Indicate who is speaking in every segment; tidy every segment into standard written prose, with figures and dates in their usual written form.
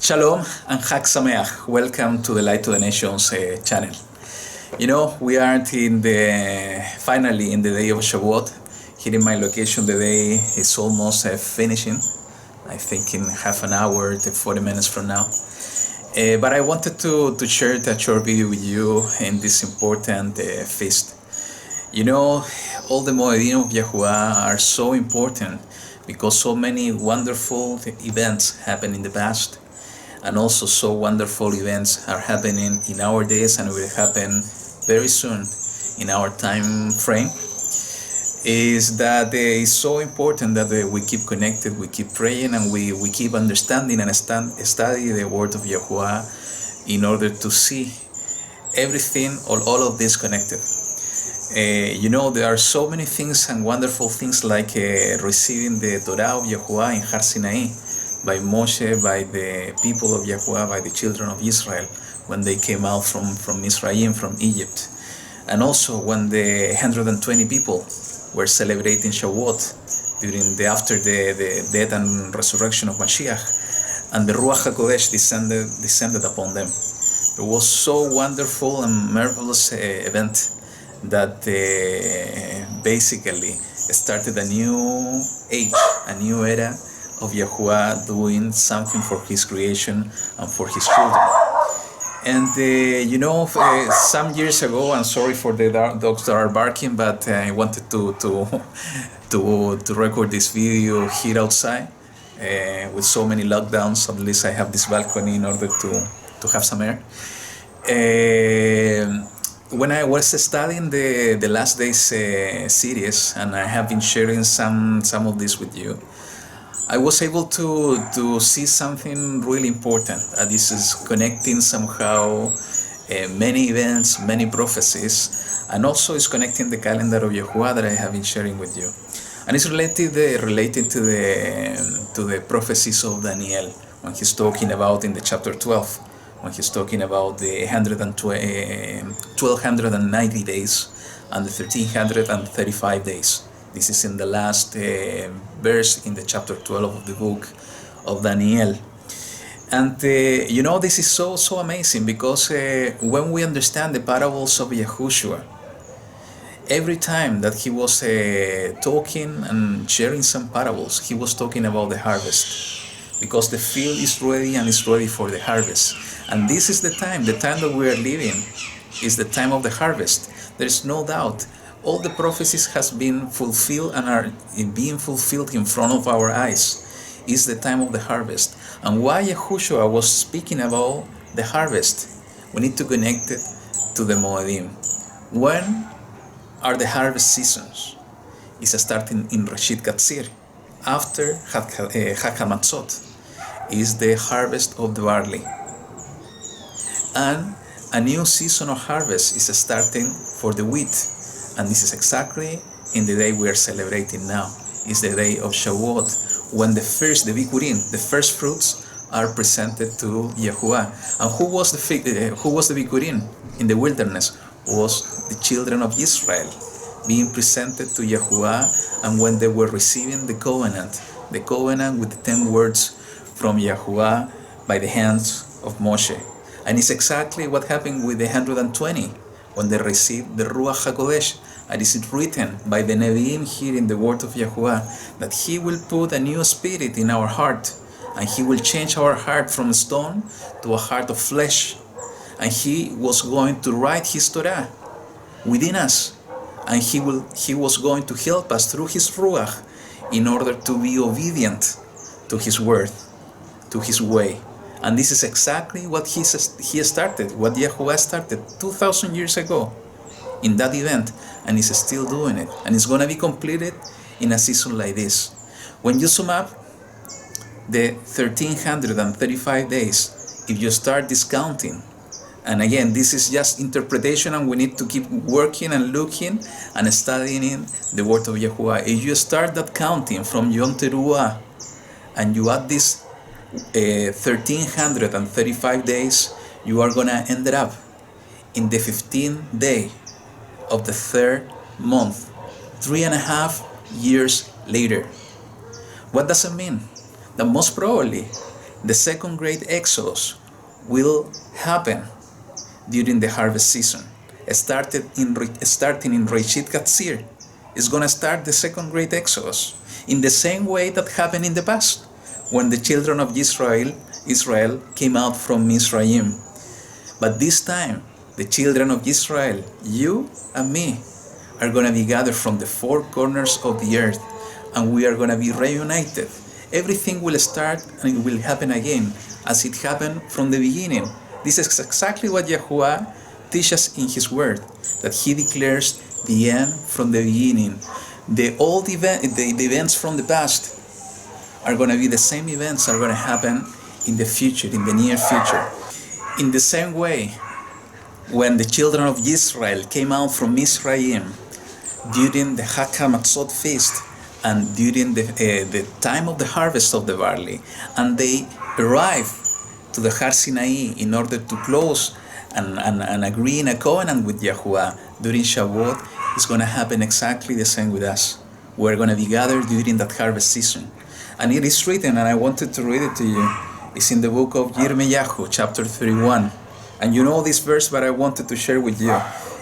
Speaker 1: Shalom and Chag Sameach. Welcome to the Light to the Nations channel. You know, we are finally in the day of Shabuot. Here in my location, the day is almost finishing. I think in half an hour to 40 minutes from now. But I wanted to share a short video with you in this important feast. You know, all the Moedim of YaHuWaH are so important because so many wonderful events happened in the past, and also so wonderful events are happening in our days and will happen very soon in our time frame. Is that it's so important that we keep connected, we keep praying, and we keep understanding and study the word of YaHuWaH in order to see everything, all of this connected. You know, there are so many things and wonderful things like receiving the Torah of YaHuWaH in Har Sinai by Moshe, by the people of YaHuWaH, by the children of Israel when they came out from Israel, from Egypt. And also when the 120 people were celebrating Shabuot after the death and resurrection of Mashiach, and the Ruach HaKodesh descended upon them. It was so wonderful and marvelous event that basically started a new age, a new era of YaHuWaH doing something for his creation and for his children. And you know, some years ago, I'm sorry for the dogs that are barking, but I wanted to record this video here outside with so many lockdowns. At least I have this balcony in order to have some air. When I was studying the Last Days series, and I have been sharing some of this with you, I was able to see something really important. This is connecting somehow many events, many prophecies, and also it's connecting the calendar of YaHuWaH that I have been sharing with you. And it's related to the prophecies of Daniel when he's talking about in the chapter 12, when he's talking about the 1290 days and the 1335 days. This is in the last verse in the chapter 12 of the book of Daniel. And you know, this is so amazing because when we understand the parables of Yahushua, every time that he was talking and sharing some parables, he was talking about the harvest, because the field is ready and is ready for the harvest. And this is the time that we are living is the time of the harvest. There is no doubt. All the prophecies has been fulfilled and are being fulfilled in front of our eyes. It's the time of the harvest. And why Yahushua was speaking about the harvest, we need to connect it to the Moedim. When are the harvest seasons? It's starting in Reshit Katzir. After Chag HaMatzot is the harvest of the barley. And a new season of harvest is starting for the wheat. And this is exactly in the day we are celebrating now. It's the day of Shabuot, when the Bikurim, the first fruits, are presented to YaHuWaH. And who was the Bikurim in the wilderness? Was the children of Israel being presented to YaHuWaH, and when they were receiving the covenant with the 10 words from YaHuWaH by the hands of Moshe. And it's exactly what happened with the 120. When they received the Ruach HaKodesh, and is it written by the Nevi'im here in the word of YaHuWaH, that He will put a new spirit in our heart, and He will change our heart from stone to a heart of flesh, and He was going to write His Torah within us, and He was going to help us through His Ruach in order to be obedient to His word, to His way. And this is exactly what He started, what YaHuWaH started 2,000 years ago in that event, and is still doing it. And it's going to be completed in a season like this. When you sum up the 1335 days, if you start discounting, and again, this is just interpretation, and we need to keep working and looking and studying the word of YaHuWaH. If you start that counting from Yom Teruah, and you add this 1335 days, you are gonna end up in the 15th day of the 3rd month, 3.5 years later. What does it mean? That most probably The second great exodus will happen during the harvest season. Starting in Reshit Katzir, is going to start the second great exodus in the same way that happened in the past when the children of Israel came out from Mizraim. But this time, the children of Israel, you and me, are going to be gathered from the four corners of the earth, and we are going to be reunited. Everything will start and it will happen again as it happened from the beginning. This is exactly what YaHuWaH teaches in His Word, that He declares the end from the beginning. The events from the past are going to be the same events are going to happen in the future, in the near future. In the same way, when the children of Israel came out from Mizraim during the Chag HaMatzot feast and during the time of the harvest of the barley, and they arrived to the Har Sinai in order to close and agree in a covenant with YaHuWaH during Shabuot, it's going to happen exactly the same with us. We're going to be gathered during that harvest season. And it is written, and I wanted to read it to you. It's in the book of YaHuWaH, chapter 31. And you know this verse, but I wanted to share with you.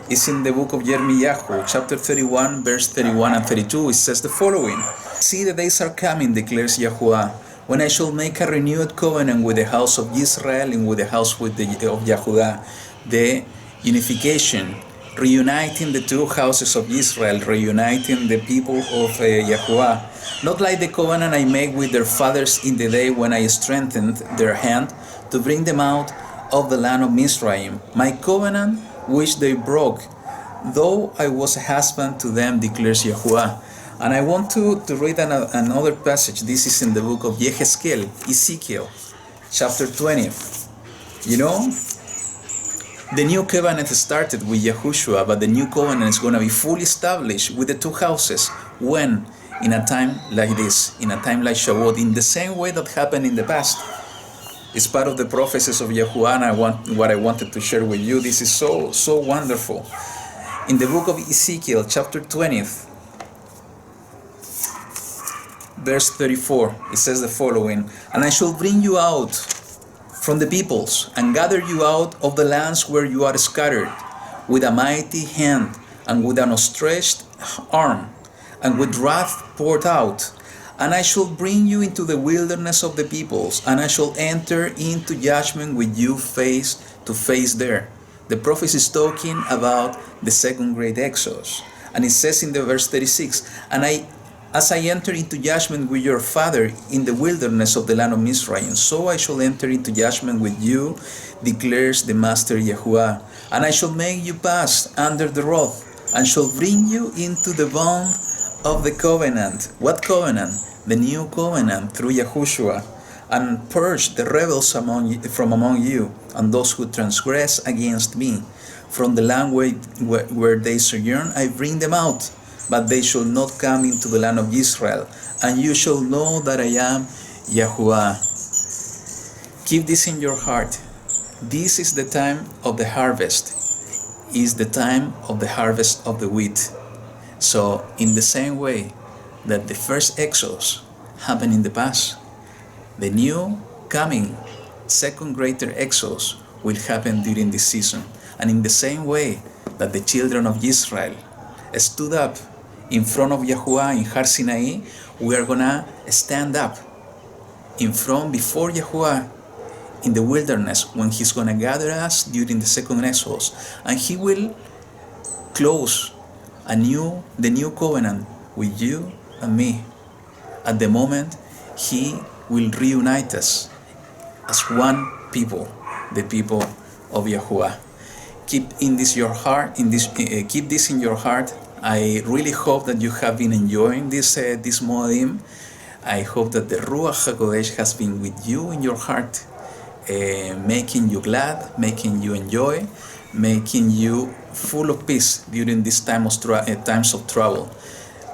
Speaker 1: It's in the book of YaHuWaH, chapter 31, verse 31 and 32. It says the following: See, the days are coming, declares YaHuWaH, when I shall make a renewed covenant with the house of Israel and with the house of YaHuWaH. The unification, reuniting the two houses of Israel, reuniting the people of YaHuWaH. Not like the covenant I made with their fathers in the day when I strengthened their hand to bring them out of the land of Mizraim, my covenant which they broke, though I was a husband to them, declares YaHuWaH. And I want to read another passage. This is in the book of Ezekiel, chapter 20. You know, the new covenant started with Yahushua, but the new covenant is going to be fully established with the two houses. When? In a time like this, in a time like Shabuot, in the same way that happened in the past. It's part of the prophecies of YaHuWaH, and what I wanted to share with you. This is so wonderful. In the book of Ezekiel, chapter 20, verse 34, it says the following: And I shall bring you out from the peoples, and gather you out of the lands where you are scattered, with a mighty hand, and with an outstretched arm, and with wrath poured out. And I shall bring you into the wilderness of the peoples, and I shall enter into judgment with you face to face there. The prophet is talking about the second great Exodus. And it says in the verse 36, As I enter into judgment with your father in the wilderness of the land of Mizraim, so I shall enter into judgment with you, declares the Master YaHuWaH. And I shall make you pass under the rod, and shall bring you into the bond of the covenant. What covenant? The new covenant through Yahushua, and purge the rebels from among you, and those who transgress against me. From the land where they sojourn, I bring them out, but they shall not come into the land of Israel, and you shall know that I am YaHuWaH. Keep this in your heart. This is the time of the harvest. Is the time of the harvest of the wheat. So, in the same way that the first Exodus happened in the past, the new coming second greater Exodus will happen during this season. And in the same way that the children of Israel stood up in front of YaHuWaH in Har Sinai, we are gonna stand up before YaHuWaH in the wilderness when He's gonna gather us during the second Exodus, and He will close the new covenant with you and me. At the moment, He will reunite us as one people, the people of YaHuWaH. Keep this in your heart. I really hope that you have been enjoying this Moedim. I hope that the Ruach HaKodesh has been with you in your heart, making you glad, making you enjoy, making you full of peace during these times of trouble.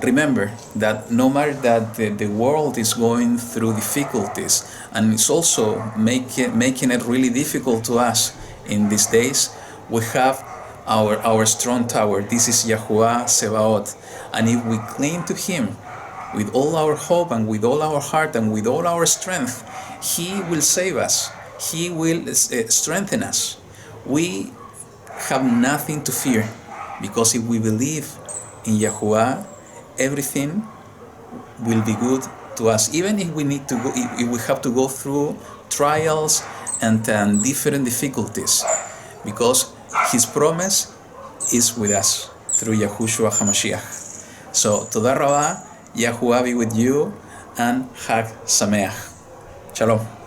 Speaker 1: Remember that no matter that the world is going through difficulties, and it's also making it really difficult to us in these days, we have our strong tower. This is YaHuWaH Sebaot, and if we cling to Him, with all our hope and with all our heart and with all our strength, He will save us. He will strengthen us. We have nothing to fear, because if we believe in YaHuWaH, everything will be good to us. Even if we need to go, if we have to go through trials and different difficulties, because His promise is with us through Yahushua HaMashiach. So, Toda Rabah, YaHuWaH be with you, and Chag Sameach. Shalom.